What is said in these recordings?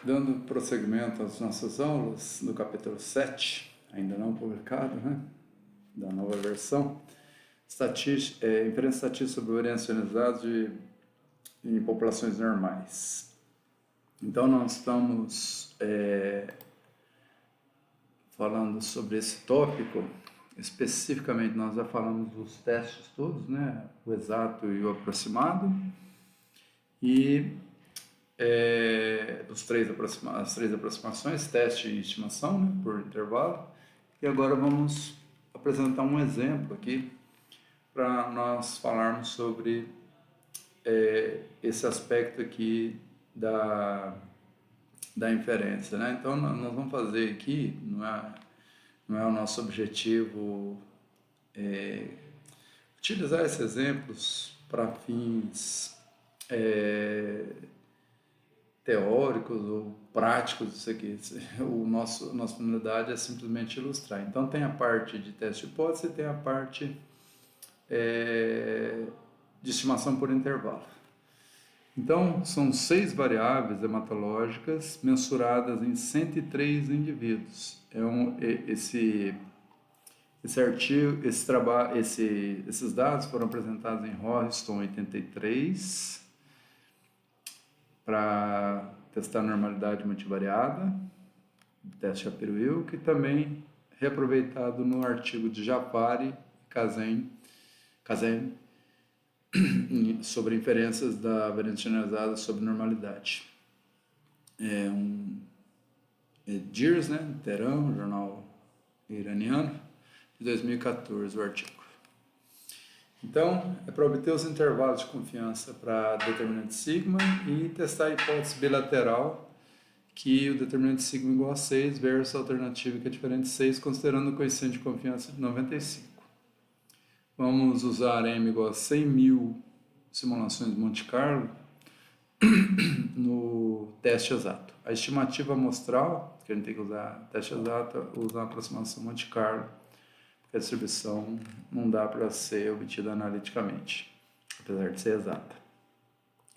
Dando prosseguimento às nossas aulas do capítulo 7, ainda não publicado, né? Da nova versão, inferência estatística sobre variância generalizada em populações normais. Então, nós estamos falando sobre esse tópico. Especificamente, nós já falamos dos testes todos, né? O exato e o aproximado. E as três aproximações, teste e estimação, né, por intervalo. E agora vamos apresentar um exemplo aqui para nós falarmos sobre esse aspecto aqui da inferência, né? Então, nós vamos fazer aqui, não é o nosso objetivo utilizar esses exemplos para fins teóricos ou práticos disso aqui. Nossa finalidade é simplesmente ilustrar. Então, tem a parte de teste de hipótese e tem a parte de estimação por intervalo. Então, são 6 variáveis hematológicas mensuradas em 103 indivíduos. Esses dados foram apresentados em Houston 83, para testar a normalidade multivariada, teste Shapiro-Wilk, que também reaproveitado no artigo de Jafari e Kazem sobre inferências da variância generalizada sobre normalidade. Gears, né, Teherã, jornal iraniano, de 2014, o artigo. Então, é para obter os intervalos de confiança para determinante sigma e testar a hipótese bilateral que o determinante sigma igual a 6 versus a alternativa que é diferente de 6, considerando o coeficiente de confiança de 95. Vamos usar M igual a 100.000 simulações de Monte Carlo no teste exato. A estimativa amostral, que a gente tem que usar teste exato, usar a aproximação Monte Carlo, porque a distribuição não dá para ser obtida analiticamente, apesar de ser exata.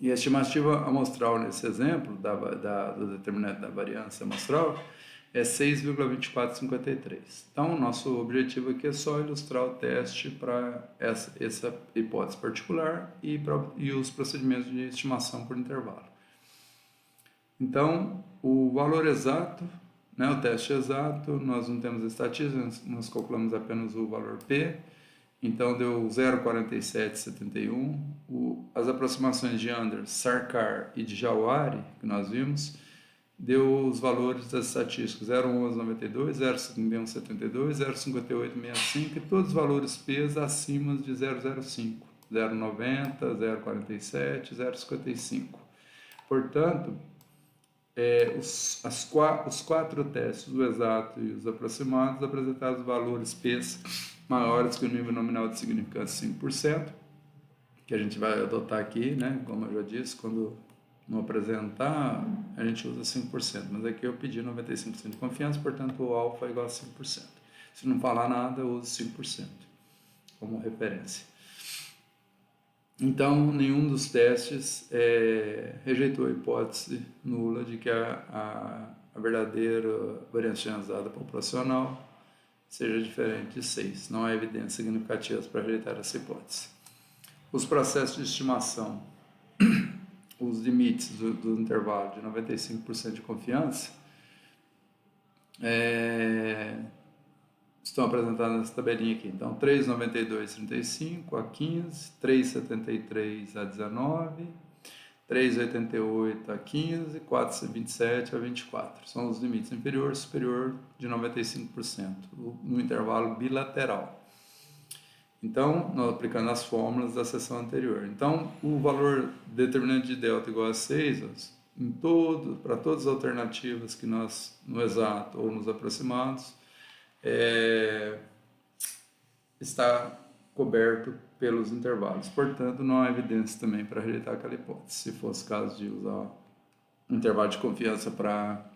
E a estimativa amostral nesse exemplo, do determinante da variância amostral, é 6,2453. Então, o nosso objetivo aqui é só ilustrar o teste para essa hipótese particular e os procedimentos de estimação por intervalo. Então, o valor exato, né, o teste exato, nós não temos estatística, nós calculamos apenas o valor P, então deu 0,4771. As aproximações de Anders, Sarkar e de Jawari, que nós vimos, deu os valores das estatísticas 0,1192, 0,5172, 0,5865 e todos os valores P acima de 0,05, 0,90, 0,47, 0,55. Portanto, os 4 testes, o exato e os aproximados, apresentaram os valores P maiores que o nível nominal de significância 5%, que a gente vai adotar aqui, né? Como eu já disse, quando não apresentar, a gente usa 5%, mas aqui eu pedi 95% de confiança, portanto o alfa é igual a 5%. Se não falar nada, eu uso 5% como referência. Então, nenhum dos testes rejeitou a hipótese nula de que a verdadeira variância generalizada populacional seja diferente de 6. Não há evidências significativas para rejeitar essa hipótese. Os processos de estimação, os limites do intervalo de 95% de confiança, estão apresentados nessa tabelinha aqui. Então, 3,9235 a 15, 3,73 a 19, 3,88 a 15, 4,27 a 24. São os limites inferior e superior de 95%, no intervalo bilateral. Então, nós aplicando as fórmulas da seção anterior. Então, o valor determinante de delta igual a 6, para todas as alternativas que nós, no exato ou nos aproximados, está coberto pelos intervalos. Portanto, não há evidência também para rejeitar aquela hipótese, se fosse caso de usar um intervalo de confiança para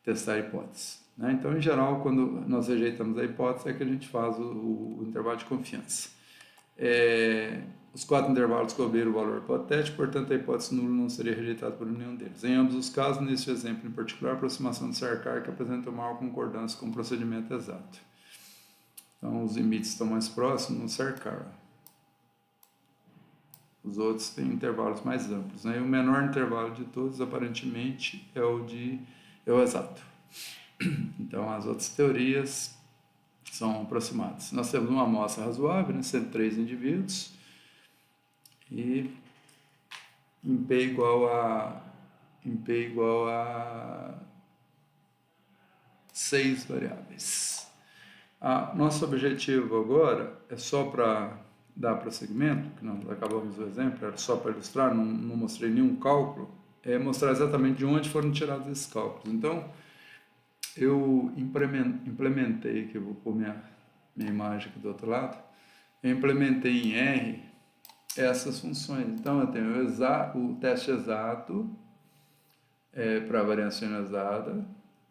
testar a hipótese. Então, em geral, quando nós rejeitamos a hipótese, é que a gente faz o intervalo de confiança. os 4 intervalos cobriram o valor hipotético, portanto a hipótese nula não seria rejeitada por nenhum deles. Em ambos os casos, neste exemplo em particular, a aproximação de Sarkar apresenta maior concordância com o procedimento exato. Então os limites estão mais próximos no Sarkar. Os outros têm intervalos mais amplos, né? E o menor intervalo de todos, aparentemente, é o exato. Então as outras teorias são aproximadas. Nós temos uma amostra razoável, né? 103 indivíduos, e em P igual a 6 variáveis. Nosso objetivo agora é só para dar prosseguimento, que nós acabamos o exemplo, era só para ilustrar, não mostrei nenhum cálculo, é mostrar exatamente de onde foram tirados esses cálculos. Então, eu implementei, que eu vou pôr minha imagem aqui do outro lado, eu implementei em R essas funções. Então, eu tenho o teste exato para variância ionizada,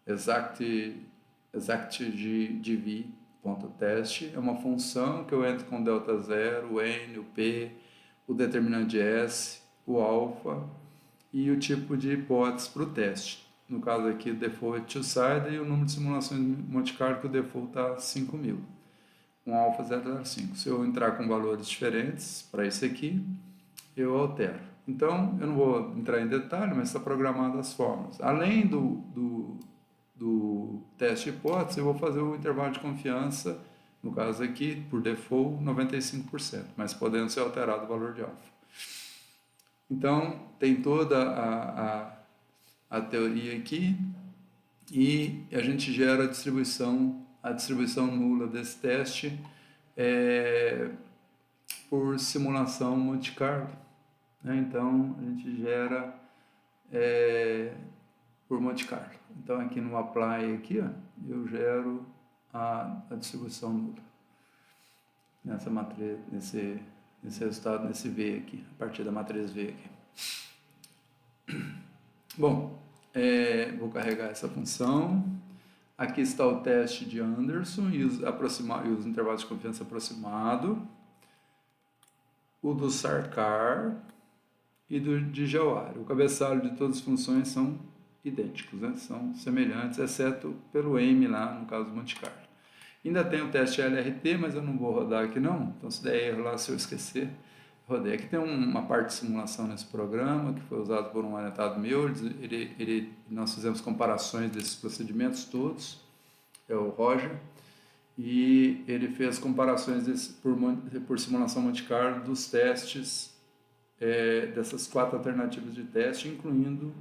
exactdv.teste, é uma função que eu entro com delta 0, o n, o p, o determinante de S, o alfa e o tipo de hipótese para o teste. No caso aqui, o default é two-sided e o número de simulações Monte Carlo, que o default está 5.000. Um alfa 0,05. Se eu entrar com valores diferentes para esse aqui, eu altero. Então, eu não vou entrar em detalhe, mas está programado as formas. Além do teste hipótese, eu vou fazer o intervalo de confiança, no caso aqui, por default, 95%, mas podendo ser alterado o valor de alfa. Então, tem toda a teoria aqui e a gente gera a distribuição nula desse teste por simulação Monte Carlo, né? Então a gente gera por Monte Carlo. Então aqui no apply aqui, ó, eu gero a distribuição nula nessa matriz, nesse resultado, nesse V aqui, a partir da matriz V aqui. Bom, vou carregar essa função. Aqui está o teste de Anderson e os intervalos de confiança aproximado, o do Sarkar e de Jawari. O cabeçalho de todas as funções são idênticos, né? São semelhantes, exceto pelo M lá, no caso do Monte Carlo. Ainda tem o teste LRT, mas eu não vou rodar aqui não, então se der erro lá, se eu esquecer, rodei. Aqui tem uma parte de simulação nesse programa, que foi usado por um orientado meu, nós fizemos comparações desses procedimentos todos, é o Roger, e ele fez comparações por simulação Monte Carlo dos testes, dessas 4 alternativas de teste, incluindo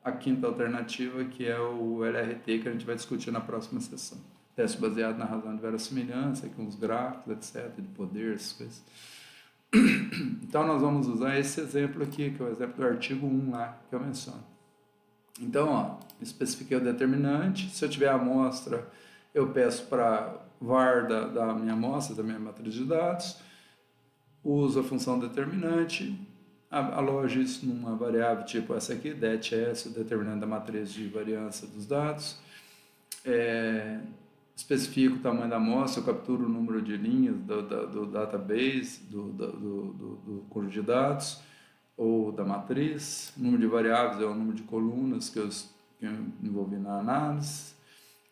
a 5ª alternativa, que é o LRT, que a gente vai discutir na próxima sessão. Teste baseado na razão de verossimilhança, com os gráficos, etc., de poder, essas coisas. Então, nós vamos usar esse exemplo aqui, que é o exemplo do artigo 1 lá, que eu menciono. Então, ó, especifiquei o determinante. Se eu tiver a amostra, eu peço para var da minha amostra, da minha matriz de dados, uso a função determinante, alojo isso numa variável tipo essa aqui, det_s, o determinante da matriz de variância dos dados, especifico o tamanho da amostra, eu capturo o número de linhas do database, do conjunto de dados, ou da matriz, o número de variáveis é o número de colunas que eu envolvi na análise,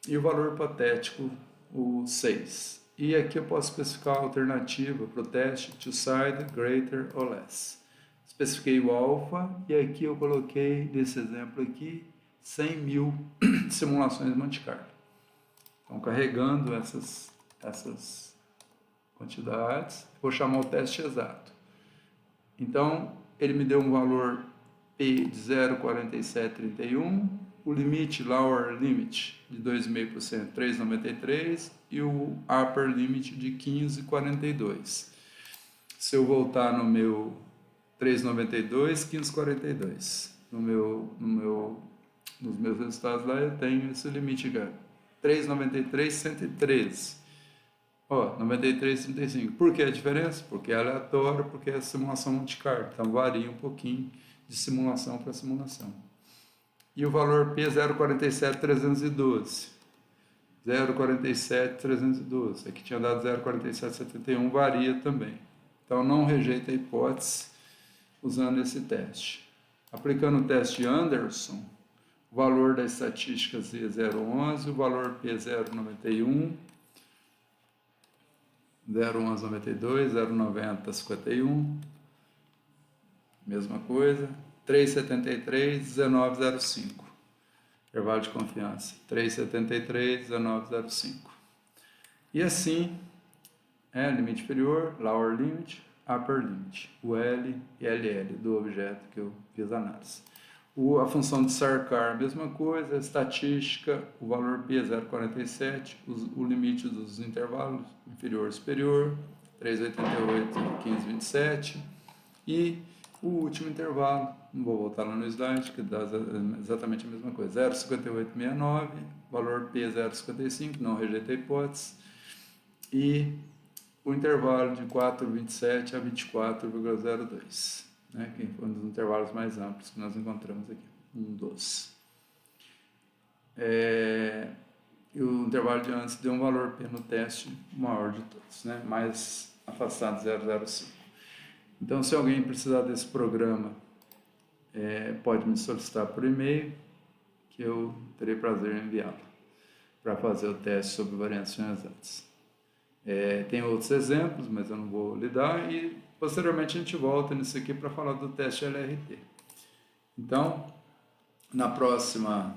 e o valor hipotético, o 6. E aqui eu posso especificar a alternativa para o teste, two-sided, greater or less. Especifiquei o alfa, e aqui eu coloquei, nesse exemplo aqui, 100.000 simulações Monte Carlo. Então, carregando essas quantidades, vou chamar o teste exato. Então, ele me deu um valor P de 0,4731, o limite, lower limit, de 2,5%, 3,93, e o upper limit de 15,42. Se eu voltar no meu 3,92, 15,42. Nos meus resultados lá eu tenho esse limite aqui, 3,93, 113. Ó, 93,35. Por que a diferença? Porque é aleatório, porque é simulação Monte Carlo. Então varia um pouquinho de simulação para simulação. E o valor P é 0,47,312. 0,47,312. Aqui tinha dado 0,47,71, varia também. Então, não rejeita a hipótese usando esse teste. Aplicando o teste Anderson, o valor da estatística Z é 0,11, o valor P é 0,91, 0,11, 92, 0,90, 51, mesma coisa, 3,73, 19,05. Intervalo de confiança, 3,73, 19,05. E assim, limite inferior, lower limit, upper limit, o L e LL do objeto que eu fiz a análise. A função de Sarkar, mesma coisa, a estatística, o valor P é 0,47, o limite dos intervalos, inferior e superior, 3,88, 15,27, e o último intervalo, não vou voltar lá no slide, que dá exatamente a mesma coisa, 0,5869, valor P é 0,55, não rejeita a hipótese, e o intervalo de 4,27 a 24,02, né, que foi um dos intervalos mais amplos que nós encontramos aqui, um dos. E o intervalo de antes deu um valor P no teste maior de todos, né, mais afastado de 0,05. Então, se alguém precisar desse programa, pode me solicitar por e-mail, que eu terei prazer em enviá-lo para fazer o teste sobre variações exatas. Tem outros exemplos, mas eu não vou lidar, e posteriormente a gente volta nisso aqui para falar do teste LRT. Então, na próxima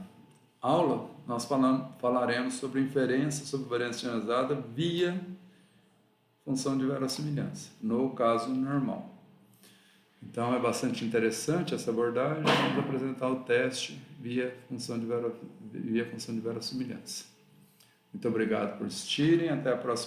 aula, nós falaremos sobre inferência sobre variância generalizada via função de verossimilhança, no caso normal. Então, é bastante interessante essa abordagem. Vamos apresentar o teste via função de verossimilhança. Muito obrigado por assistirem. Até a próxima.